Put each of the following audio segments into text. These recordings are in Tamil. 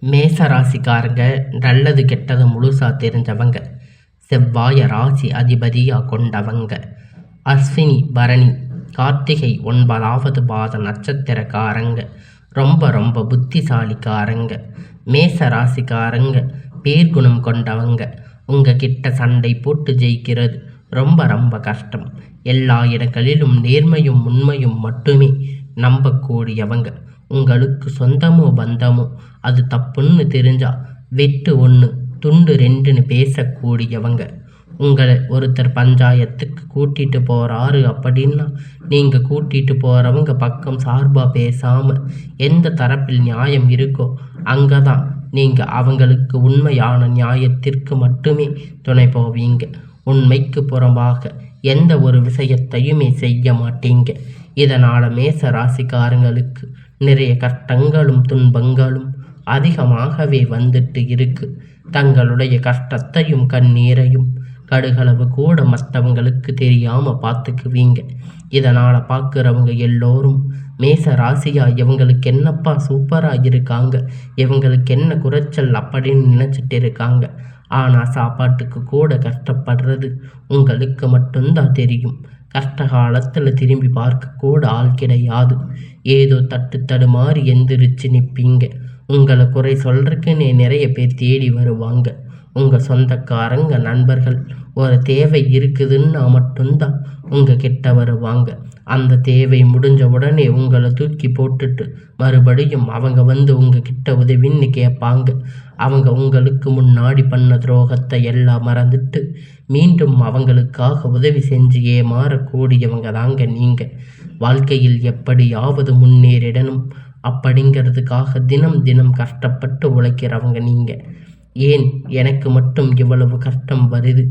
மேச ராசிக்காரங்க நல்லது கெட்டது முழுசா தெரிஞ்சவங்க. செவ்வாய ராசி அதிபதியா கொண்டவங்க. அஸ்வினி பரணி கார்த்திகை 9வது பாத நட்சத்திரக்காரங்க. ரொம்ப ரொம்ப புத்திசாலிக்காரங்க. மேச ராசிக்காரங்க பேர்குணம் கொண்டவங்க. உங்ககிட்ட சண்டை போட்டு ஜெயிக்கிறது ரொம்ப ரொம்ப கஷ்டம். எல்லா இடங்களிலும் நேர்மையும் உண்மையும் மட்டுமே நம்பக்கூடியவங்க. உங்களுக்கு சொந்தமோ பந்தமோ அது தப்புன்னு தெரிஞ்சா வெட்டு 1 துண்டு 2ன்னு பேசக்கூடியவங்க. உங்களை ஒருத்தர் பஞ்சாயத்துக்கு கூட்டிட்டு போறாரு அப்படின்னா நீங்க கூட்டிட்டு போறவங்க பக்கம் சார்பா பேசாம எந்த தரப்பில் நியாயம் இருக்கோ அங்கதான் நீங்க அவங்களுக்கு உண்மையான நியாயத்திற்கு மட்டுமே துணை போவீங்க. உண்மைக்கு புறம்பாக எந்த ஒரு விஷயத்தையுமே செய்ய மாட்டீங்க. இதனால மேச ராசிக்காரங்களுக்கு நிறைய கஷ்டங்களும் துன்பங்களும் அதிகமாகவே வந்துட்டு இருக்கு. தங்களுடைய கஷ்டத்தையும் கண்ணீரையும் கடுகளவு கூட மற்றவங்களுக்கு தெரியாம பார்த்துக்குவீங்க. இதனால பார்க்குறவங்க எல்லோரும் மேச ராசியா இவங்களுக்கு என்னப்பா சூப்பரா இருக்காங்க, இவங்களுக்கு என்ன குறைச்சல் அப்படின்னு நினைச்சிட்டு இருக்காங்க. ஆனா சாப்பாட்டுக்கு கூட கஷ்டப்படுறது உங்களுக்கு மட்டும்தான் தெரியும். கஷ்ட காலத்துல திரும்பி பார்க்க கூட ஆள் கிடையாது. ஏதோ தடுமாறி எந்திரிச்சு நிற்பீங்க. உங்களை குறை சொல்றதுக்குன்னே நிறைய பேர் தேடி வருவாங்க. உங்க சொந்தக்காரங்க நண்பர்கள் ஒரு தேவை இருக்குதுன்னா மட்டும்தான் உங்க கிட்ட வருவாங்க. அந்த தேவை முடிஞ்ச உடனே உங்களை தூக்கி போட்டுட்டு மறுபடியும் அவங்க வந்து உங்ககிட்ட உதவின்னு கேட்பாங்க. அவங்க உங்களுக்கு முன்னாடி பண்ண துரோகத்தை எல்லாம் மறந்துட்டு மீண்டும் அவங்களுக்காக உதவி செஞ்சு ஏமாறக்கூடியவங்க தாங்க நீங்க. வாழ்க்கையில் எப்படியாவது முன்னேறிடணும் அப்படிங்கிறதுக்காக தினம் தினம் கஷ்டப்பட்டு உழைக்கிறவங்க நீங்க. ஏன் எனக்கு மட்டும் இவ்வளவு கஷ்டம் வருது?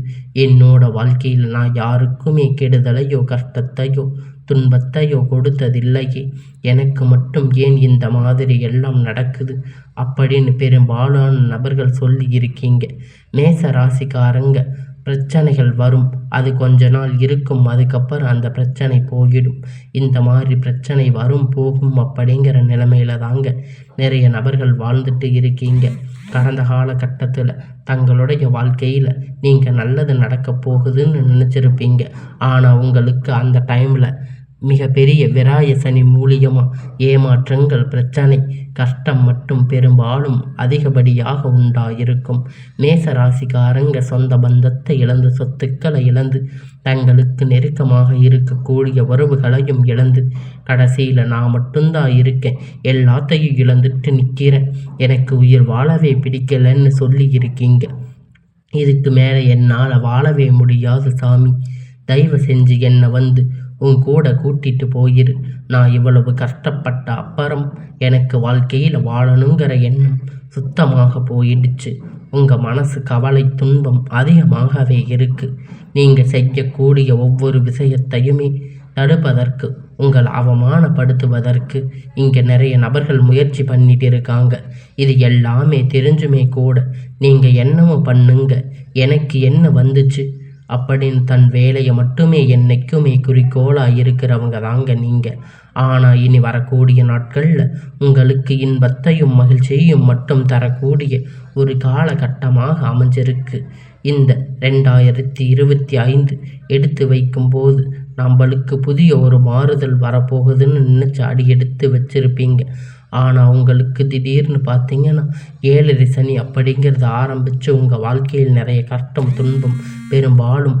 என்னோட வாழ்க்கையில் நான் யாருக்குமே கெடுதலையோ கஷ்டத்தையோ துன்பத்தையோ கொடுத்ததில்லையே, எனக்கு மட்டும் ஏன் இந்த மாதிரி எல்லாம் நடக்குது அப்படின்னு பெரும்பாலான நபர்கள் சொல்லி இருக்கீங்க. மேச ராசிக்காரங்க பிரச்சனைகள் வரும், அது கொஞ்ச நாள் இருக்கும், அதுக்கப்புறம் அந்த பிரச்சனை போயிடும். இந்த மாதிரி பிரச்சனை வரும் போகும் அப்படிங்கிற நிலைமையில தாங்க நிறைய நபர்கள் வாழ்ந்துட்டு இருக்கீங்க. கடந்த காலகட்டத்தில் தங்களுடைய வாழ்க்கையில் நீங்கள் நல்லது நடக்க போகுதுன்னு நினச்சிருப்பீங்க. ஆனால் உங்களுக்கு அந்த டைமில் மிகப்பெரிய விராய சனி மூலியமாக ஏமாற்றங்கள் பிரச்சனை கஷ்டம் மட்டும் பெரும்பாலும் அதிகப்படியாக உண்டாயிருக்கும். மேச ராசிக்காரங்க சொந்த பந்தத்தை இழந்து சொத்துக்களை இழந்து தங்களுக்கு நெருக்கமாக இருக்கக்கூடிய உறவுகளையும் இழந்து கடைசியில் நான் மட்டும்தான் இருக்கேன், எல்லாத்தையும் இழந்துட்டு நிற்கிறேன், எனக்கு உயிர் வாழவே பிடிக்கலன்னு சொல்லி இருக்கீங்க. இதுக்கு மேலே என்னால் வாழவே முடியாது சாமி, தயவு செஞ்சு என்னை வந்து உன் கூட கூட்டிட்டு போயிரு. நான் இவ்வளவு கஷ்டப்பட்ட அப்புறம் எனக்கு வாழ்க்கையில் வாழணுங்கிற எண்ணம் சுத்தமாக போயிடுச்சு. உங்கள் மனசு கவலை துன்பம் அதிகமாகவே இருக்கு. நீங்கள் செய்யக்கூடிய ஒவ்வொரு விஷயத்தையுமே தடுப்பதற்கு உங்களை அவமானப்படுத்துவதற்கு இங்கே நிறைய நபர்கள் முயற்சி பண்ணிட்டு இருக்காங்க. இது எல்லாமே தெரிஞ்சுமே கூட நீங்கள் என்னமோ பண்ணுங்க, எனக்கு என்ன வந்துச்சு அப்படின்னு தன் வேலையை மட்டுமே என்னைக்குமே குறிக்கோளாக இருக்கிறவங்க தாங்க நீங்கள். ஆனால் இனி வரக்கூடிய நாட்களில் உங்களுக்கு இன்பத்தையும் மகிழ்ச்சியையும் மட்டும் தரக்கூடிய ஒரு காலகட்டமாக அமைஞ்சிருக்கு. இந்த 2025 எடுத்து வைக்கும்போது நம்மளுக்கு புதிய ஒரு மாறுதல் வரப்போகுதுன்னு நினச்சி அடி எடுத்து வச்சுருப்பீங்க. ஆனால் உங்களுக்கு திடீர்னு பார்த்தீங்கன்னா 7 சனி அப்படிங்கிறது ஆரம்பித்து உங்கள் வாழ்க்கையில் நிறைய கஷ்டம் துன்பம் பெரும்பாலும்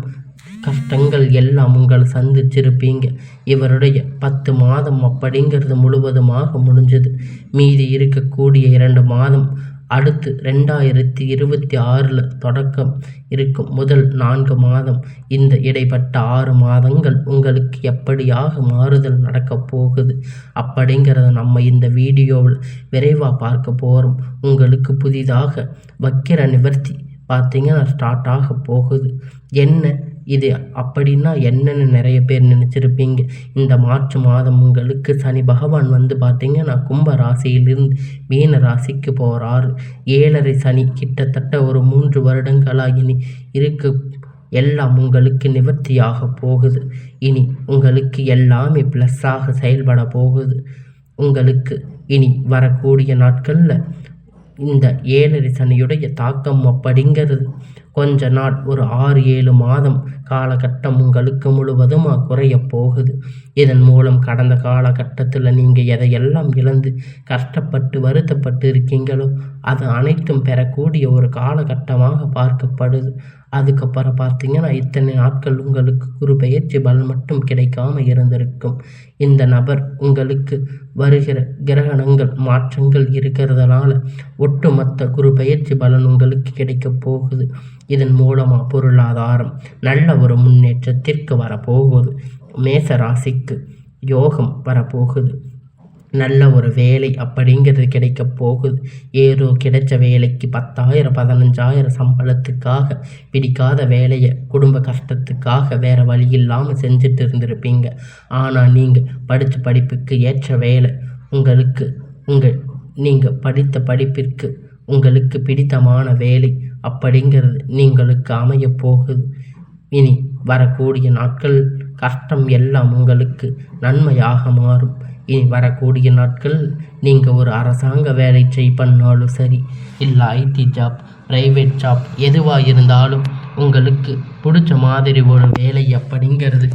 கஷ்டங்கள் எல்லாம் உங்களை சந்திச்சிருப்பீங்க. இவருடைய 10 மாதம் அப்படிங்கிறது முழுவதுமாக முடிஞ்சது. மீதி இருக்கக்கூடிய 2 மாதம் அடுத்து 2026 தொடக்கம் இருக்கும். முதல் 4 மாதம், இந்த இடைப்பட்ட 6 மாதங்கள் உங்களுக்கு எப்படியாக மாறுதல் நடக்க போகுது அப்படிங்கிறத நம்ம இந்த வீடியோவில் விரைவாக பார்க்க போகிறோம். உங்களுக்கு புதிதாக வக்கிர நிவர்த்தி பார்த்தீங்கன்னா ஸ்டார்ட் ஆக போகுது. என்ன இது அப்படின்னா என்னன்னு நிறைய பேர் நினச்சிருப்பீங்க. இந்த மார்ச் மாதம் உங்களுக்கு சனி பகவான் வந்து பார்த்தீங்கன்னா கும்ப ராசியிலிருந்து மீன ராசிக்கு போகிறாரு. 7.5 சனி கிட்டத்தட்ட ஒரு 3 வருடங்களாக இனி இருக்கு எல்லாம் உங்களுக்கு நிவர்த்தியாக போகுது. இனி உங்களுக்கு எல்லாமே ப்ளஸ்ஸாக செயல்பட போகுது. உங்களுக்கு இனி வரக்கூடிய நாட்களில் இந்த 7 சனியுடைய தாக்கம் அப்படிங்கிறது கொஞ்ச நாள் ஒரு 6-7 மாதம் காலகட்டம் உங்களுக்கு முழுவதுமாக குறைய போகுது. இதன் மூலம் கடந்த காலகட்டத்தில் நீங்கள் எதையெல்லாம் இழந்து கஷ்டப்பட்டு வருத்தப்பட்டு இருக்கீங்களோ அது அனைத்தும் பெறக்கூடிய ஒரு காலகட்டமாக பார்க்கப்படுது. அதுக்கப்புறம் பார்த்தீங்கன்னா இத்தனை நாட்கள் உங்களுக்கு குரு பெயர்ச்சி பலன் மட்டும் கிடைக்காம இருந்திருக்கும். இந்த நபர் உங்களுக்கு வருகிற கிரகணங்கள் மாற்றங்கள் இருக்கிறதுனால ஒட்டுமொத்த குரு பெயர்ச்சி பலன் உங்களுக்கு கிடைக்க போகுது. இதன் மூலமாக பொருளாதாரம் நல்ல ஒரு முன்னேற்றத்திற்கு வரப்போகுது. மேச ராசிக்கு யோகம் வரப்போகுது. நல்ல ஒரு வேலை அப்படிங்கிறது கிடைக்க போகுது. ஏதோ கிடைச்ச வேலைக்கு 10,000 15,000 சம்பளத்துக்காக பிடிக்காத வேலையை குடும்ப கஷ்டத்துக்காக வேறு வழி இல்லாமல் செஞ்சுட்டு இருந்திருப்பீங்க. ஆனால் நீங்கள் படித்த படிப்புக்கு ஏற்ற வேலை உங்களுக்கு நீங்கள் படித்த படிப்பிற்கு உங்களுக்கு பிடித்தமான வேலை அப்படிங்கிறது நீங்களுக்கு அமைய போகுது. இனி வரக்கூடிய நாட்கள் கஷ்டம் எல்லாம் உங்களுக்கு நன்மையாக மாறும். இனி வரக்கூடிய நாட்கள் நீங்கள் ஒரு அரசாங்க வேலை பண்ணாலும் சரி, இல்லை ஐடி ஜாப், ப்ரைவேட் ஜாப் எதுவாக இருந்தாலும் உங்களுக்கு பிடிச்ச மாதிரி ஒரு வேலை அப்படிங்கிறது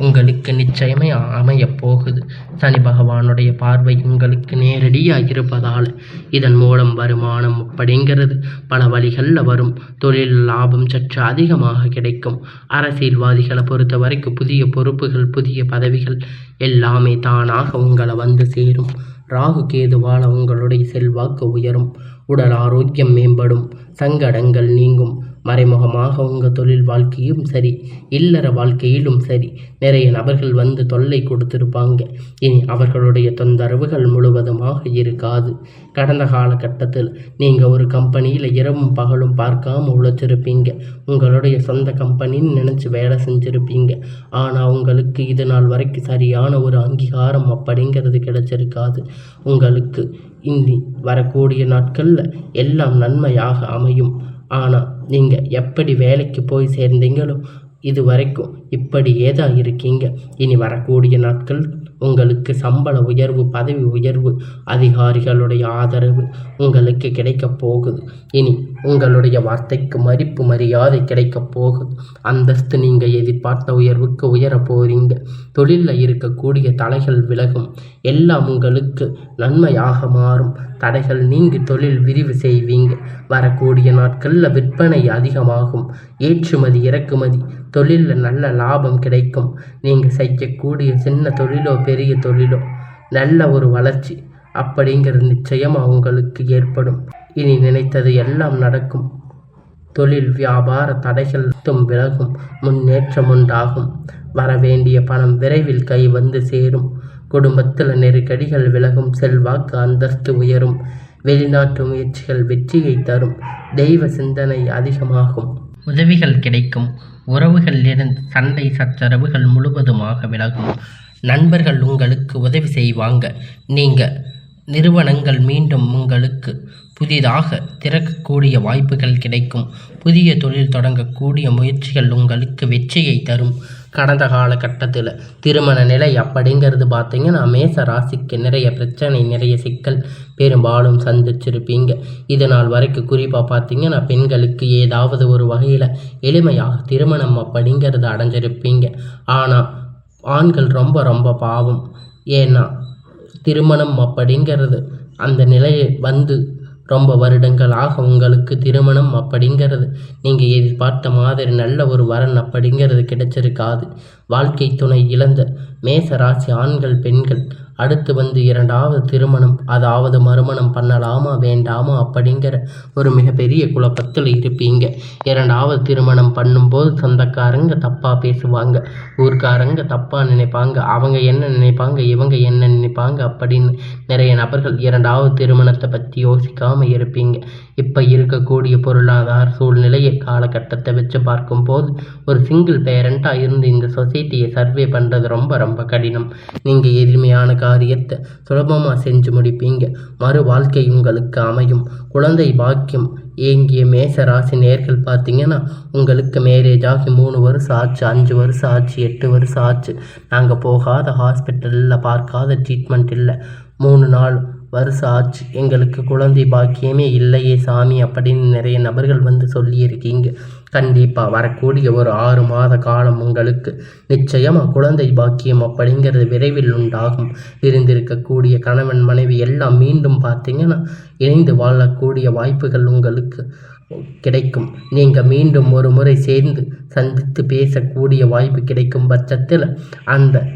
உங்களுக்கு நிச்சயமே அமைய போகுது. சனி பகவானுடைய பார்வை உங்களுக்கு நேரடியாக இருப்பதால் இதன் மூலம் வருமானம் அப்படிங்கிறது பல வழிகளில் வரும். தொழில் லாபம் சற்று அதிகமாக கிடைக்கும். அரசியல்வாதிகளை பொறுத்த வரைக்கும் புதிய பொறுப்புகள் புதிய பதவிகள் எல்லாமே தானாக உங்களை வந்து சேரும். ராகு கேதுவால் உங்களுடைய செல்வாக்கு உயரும். உடல் ஆரோக்கியம் மேம்படும். சங்கடங்கள் நீங்கும். மறைமுகமாக உங்கள் தொழில் வாழ்க்கையும் சரி, இல்லற வாழ்க்கையிலும் சரி, நிறைய நபர்கள் வந்து தொல்லை கொடுத்துருப்பாங்க. இனி அவர்களுடைய தொந்தரவுகள் முழுவதுமாக இருக்காது. கடந்த காலகட்டத்தில் நீங்கள் ஒரு கம்பெனியில் இரவும் பகலும் பார்க்காம உழைச்சிருப்பீங்க. உங்களுடைய சொந்த கம்பெனின்னு நினச்சி வேலை செஞ்சுருப்பீங்க. ஆனால் உங்களுக்கு இது நாள் வரைக்கும் சரியான ஒரு அங்கீகாரம் அப்படிங்கிறது கிடைச்சிருக்காது. உங்களுக்கு இனி வரக்கூடிய நாட்களில் எல்லாம் நன்மையாக அமையும். ஆனால் நீங்கள் எப்படி வேலைக்கு போய் சேர்ந்தீங்களோ இது வரைக்கும் இப்படியே தான் இருக்கீங்க. இனி வரக்கூடிய நாட்கள் உங்களுக்கு சம்பள உயர்வு, பதவி உயர்வு, அதிகாரிகளுடைய ஆதரவு உங்களுக்கு கிடைக்க போகுது. இனி உங்களுடைய வார்த்தைக்கு மதிப்பு மரியாதை கிடைக்க போகுது. அந்தஸ்து நீங்கள் எதிர்பார்த்த உயர்வுக்கு உயர போகிறீங்க. தொழிலில் இருக்கக்கூடிய தடைகள் விலகும். எல்லாம் உங்களுக்கு நன்மையாக மாறும். தடைகள் நீங்கி தொழில் விரிவு செய்வீங்க. வரக்கூடிய நாட்களில் விற்பனை அதிகமாகும். ஏற்றுமதி இறக்குமதி தொழிலில் நல்ல லாபம் கிடைக்கும். நீங்கள் செய்யக்கூடிய சின்ன தொழிலோ பெரிய தொழிலோ நல்ல ஒரு வளர்ச்சி அப்படிங்கிறது நிச்சயமாக உங்களுக்கு ஏற்படும். இனி நினைத்தது எல்லாம் நடக்கும். தொழில் வியாபார தடைகள் விலகும். முன்னேற்றம் உண்டாகும். வரவேண்டிய பணம் விரைவில் கை வந்து சேரும். குடும்பத்தில் நெருக்கடிகள் விலகும். செல்வாக்கு அந்தஸ்து உயரும். வெளிநாட்டு முயற்சிகள் வெற்றியை தரும். தெய்வ சிந்தனை அதிகமாகும். உதவிகள் கிடைக்கும். உறவுகளிலிருந்து சண்டை சச்சரவுகள் முழுவதுமாக விலகும். நண்பர்கள் உங்களுக்கு உதவி செய்வாங்க. நீங்கள் நிறுவனங்கள் மீண்டும் உங்களுக்கு புதிதாக திறக்கக்கூடிய வாய்ப்புகள் கிடைக்கும். புதிய தொழில் தொடங்கக்கூடிய முயற்சிகள் உங்களுக்கு வெற்றியை தரும். கடந்த காலகட்டத்தில் திருமண நிலை அப்படிங்கிறது பார்த்தீங்கன்னா மேச ராசிக்கு நிறைய பிரச்சனை, நிறைய சிக்கல் பெரும்பாலும் சந்திச்சிருப்பீங்க. இதனால் வரைக்கும் குறிப்பாக பார்த்தீங்கன்னா பெண்களுக்கு ஏதாவது ஒரு வகையில் எளிமையாக திருமணம் அப்படிங்கிறது அடைஞ்சிருப்பீங்க. ஆனால் ஆண்கள் ரொம்ப ரொம்ப பாவம். ஏன்னா திருமணம் அப்படிங்கிறது அந்த நிலையை வந்து ரொம்ப வருடங்களாக உங்களுக்கு திருமணம் அப்படிங்கிறது நீங்கள் எதிர்பார்த்த மாதிரி நல்ல ஒரு வரன் அப்படிங்கிறது கிடைச்சிருக்காது. வாழ்க்கை துணை இழந்த மேச ராசி ஆண்கள் பெண்கள் அடுத்து வந்து 2வது திருமணம், அதாவது மறுமணம் பண்ணலாமா வேண்டாமா அப்படிங்கிற ஒரு மிகப்பெரிய குழப்பத்தில் இருப்பீங்க. 2வது திருமணம் பண்ணும்போது சொந்தக்காரங்க தப்பாக பேசுவாங்க, ஊர்க்காரங்க தப்பாக நினைப்பாங்க, அவங்க என்ன நினைப்பாங்க, இவங்க என்ன நினைப்பாங்க அப்படின்னு நிறைய நபர்கள் 2வது திருமணத்தை பற்றி யோசிக்காமல் இருப்பீங்க. இப்போ இருக்கக்கூடிய பொருளாதார சூழ்நிலையை காலகட்டத்தை வச்சு பார்க்கும்போது ஒரு சிங்கிள் பேரண்ட்டாக இருந்து இந்த சொசைட்டியை சர்வே பண்ணுறது ரொம்ப ரொம்ப கடினம். நீங்கள் எளிமையான காரியத்தை சுலபமாக செஞ்சு முடிப்பீங்க. மறு வாழ்க்கை உங்களுக்கு அமையும். குழந்தை பாக்கியம் ஏங்கிய மேச ராசி நேர்கள் பார்த்தீங்கன்னா உங்களுக்கு மேரேஜ் ஆகி 3 வருஷம் ஆச்சு, 5 வருஷம் ஆச்சு, 8 வருஷம் ஆச்சு. நாங்கள் போகாத ஹாஸ்பிட்டலில் பார்க்காத ட்ரீட்மெண்ட் இல்லை. 3 நாள் வருஷம் ஆச்சு, எங்களுக்கு குழந்தை பாக்கியமே இல்லையே சாமி அப்படின்னு நிறைய நபர்கள் வந்து சொல்லியிருக்கீங்க. கண்டிப்பாக வரக்கூடிய ஒரு 6 மாத காலம் உங்களுக்கு நிச்சயமாக குழந்தை பாக்கியம் அப்படிங்கிறது விரைவில் உண்டாகும். இருந்திருக்கக்கூடிய கணவன் மனைவி எல்லாம் மீண்டும் பார்த்தீங்கன்னா இணைந்து வாழக்கூடிய வாய்ப்புகள் உங்களுக்கு கிடைக்கும். நீங்கள் மீண்டும் ஒரு முறை சேர்ந்து சந்தித்து பேசக்கூடிய வாய்ப்பு கிடைக்கும் பட்சத்தில் அந்த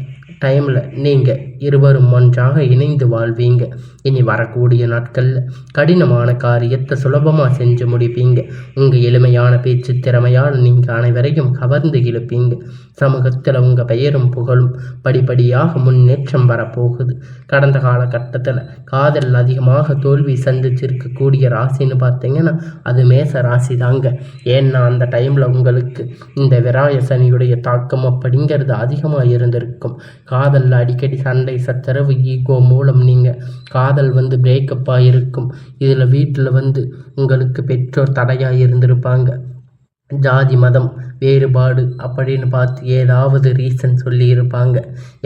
டைமில் நீங்கள் இருவரும் ஒன்றாக இணைந்து வாழ்வீங்க. இனி வரக்கூடிய நாட்களில் கடினமான காரியத்தை சுலபமாக செஞ்சு முடிப்பீங்க. உங்கள் எளிமையான பேச்சு திறமையால் நீங்கள் அனைவரையும் கவர்ந்து இழுப்பீங்க. சமூகத்தில் உங்கள் பெயரும் புகழும் படிப்படியாக முன்னேற்றம் வரப்போகுது. கடந்த காலகட்டத்தில் காதல் அதிகமாக தோல்வி சந்திச்சிருக்கக்கூடிய ராசின்னு பார்த்தீங்கன்னா அது மேச ராசி தாங்க. ஏன்னா அந்த டைமில் உங்களுக்கு இந்த விராய சனியுடைய தாக்கம் அப்படிங்கிறது அதிகமாக இருந்திருக்கும். காதலில் அடிக்கடி சண்டை சச்சரவு ஈகோ மூலம் நீங்கள் காதல் பிரேக்கப்பாக இருக்கும். இதில் வீட்டில் உங்களுக்கு பெற்றோர் தடையாக இருந்திருப்பாங்க. ஜாதி மதம் வேறுபாடு அப்படின்னு பார்த்து ஏதாவது ரீசன் சொல்லியிருப்பாங்க.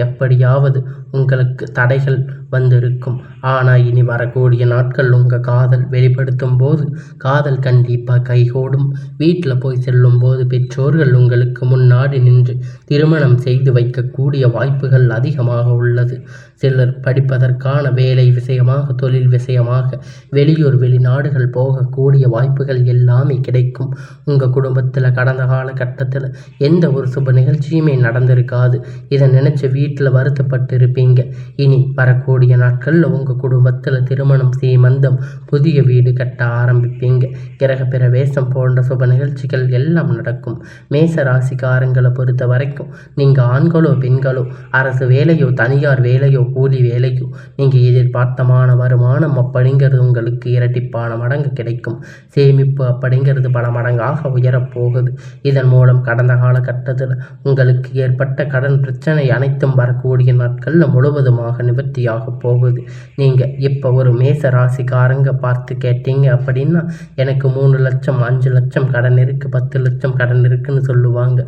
எப்படியாவது உங்களுக்கு தடைகள் வந்திருக்கும். ஆனால் இனி வரக்கூடிய நாட்கள் உங்கள் காதல் வெளிப்படுத்தும் போது காதல் கண்டிப்பாக கைகூடும். வீட்டில் போய் செல்லும் போது பெற்றோர்கள் உங்களுக்கு முன்னாடி நின்று திருமணம் செய்து வைக்கக்கூடிய வாய்ப்புகள் அதிகமாக உள்ளது. சிலர் படிப்பதற்கான வேலை விஷயமாக தொழில் விஷயமாக வெளியூர் வெளிநாடுகள் போகக்கூடிய வாய்ப்புகள் எல்லாமே கிடைக்கும். உங்கள் குடும்பத்தில் கடந்த காலகட்டத்தில் எந்த ஒரு சுப நிகழ்ச்சியுமே நடந்திருக்காது. இதை நினச்சி வீட்டில் வருத்தப்பட்டு இருப்பீங்க. இனி வரக்கூடிய நாட்களில் உங்கள் குடும்பத்தில் திருமணம் சீமந்தம் புதிய வீடு கட்ட ஆரம்பிப்பீங்க. கிரக பிரவேசம் போன்ற சுப நிகழ்ச்சிகள் எல்லாம் நடக்கும். மேச ராசிக்காரங்களை பொறுத்த வரைக்கும் நீங்கள் ஆண்களோ பெண்களோ அரசு வேலையோ தனியார் வேலையோ கூலி வேலையோ நீங்கள் எதிர்பார்த்தமான வருமானம் அப்படிங்கிறது உங்களுக்கு இரட்டிப்பான மடங்கு கிடைக்கும். சேமிப்பு அப்படிங்கிறது பல மடங்காக உயரப்போகுது. இதன் மூலம் கடந்த காலகட்டத்தில் உங்களுக்கு ஏற்பட்ட கடன் பிரச்சனை அனைத்தும் வரக்கூடிய நாட்களில் முழுவதுமாக நிவர்த்தியாக போகுது. நீங்கள் இப்போ ஒரு மேச ராசிக்காரங்க பார்த்து கேட்டீங்க அப்படின்னா எனக்கு 3 லட்சம் 5 லட்சம் கடன் இருக்குது 10 லட்சம் கடன் இருக்குன்னு சொல்லுவாங்க.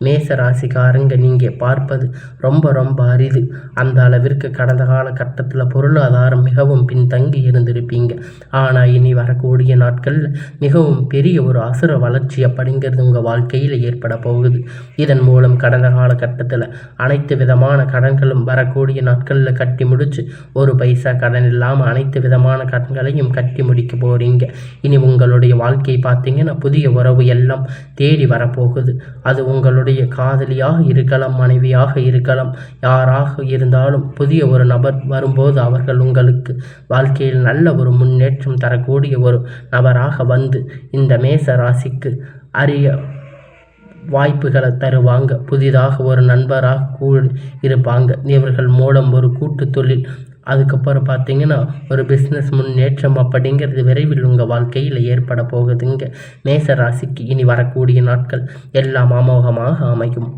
மேச ராசிக்காரங்க நீங்கள் பார்ப்பது ரொம்ப ரொம்ப அரிது. அந்த அளவிற்கு கடந்த காலகட்டத்தில் பொருளாதாரம் மிகவும் பின்தங்கி இருந்திருப்பீங்க. ஆனால் இனி வரக்கூடிய நாட்களில் மிகவும் பெரிய ஒரு அசுர வளர்ச்சி அப்படிங்கிறது உங்கள் வாழ்க்கையில் ஏற்பட போகுது. இதன் மூலம் கடந்த காலகட்டத்தில் அனைத்து விதமான கடன்களும் வரக்கூடிய நாட்களில் கட்டி முடிச்சு ஒரு பைசா கடன் இல்லாமல் அனைத்து விதமான கடன்களையும் கட்டி முடிக்க போகிறீங்க. இனி உங்களுடைய வாழ்க்கை பார்த்தீங்கன்னா புதிய உறவு எல்லாம் தேடி வரப்போகுது. அது உங்களுடைய காதலியாக இருக்கலாம், மனைவியாக இருக்கலாம், யாராக இருந்தாலும் புதிய ஒரு நபர் வரும்போது அவர்கள் உங்களுக்கு வாழ்க்கையில் நல்ல ஒரு முன்னேற்றம் தரக்கூடிய ஒரு நபராக வந்து இந்த மேச ராசிக்கு அரிய வாய்ப்புகளை தருவாங்க. புதிதாக ஒரு நண்பராக இருப்பாங்க. இவர்கள் மூலம் ஒரு கூட்டு தொழில், அதுக்கப்புறம் பார்த்தீங்கன்னா ஒரு பிஸ்னஸ் முன்னேற்றம் அப்படிங்கிறது விரைவில் உங்கள் வாழ்க்கையில் ஏற்பட போகுதுங்க. மேச ராசிக்கு இனி வரக்கூடிய நாட்கள் எல்லாம் அமோகமாக அமையும்.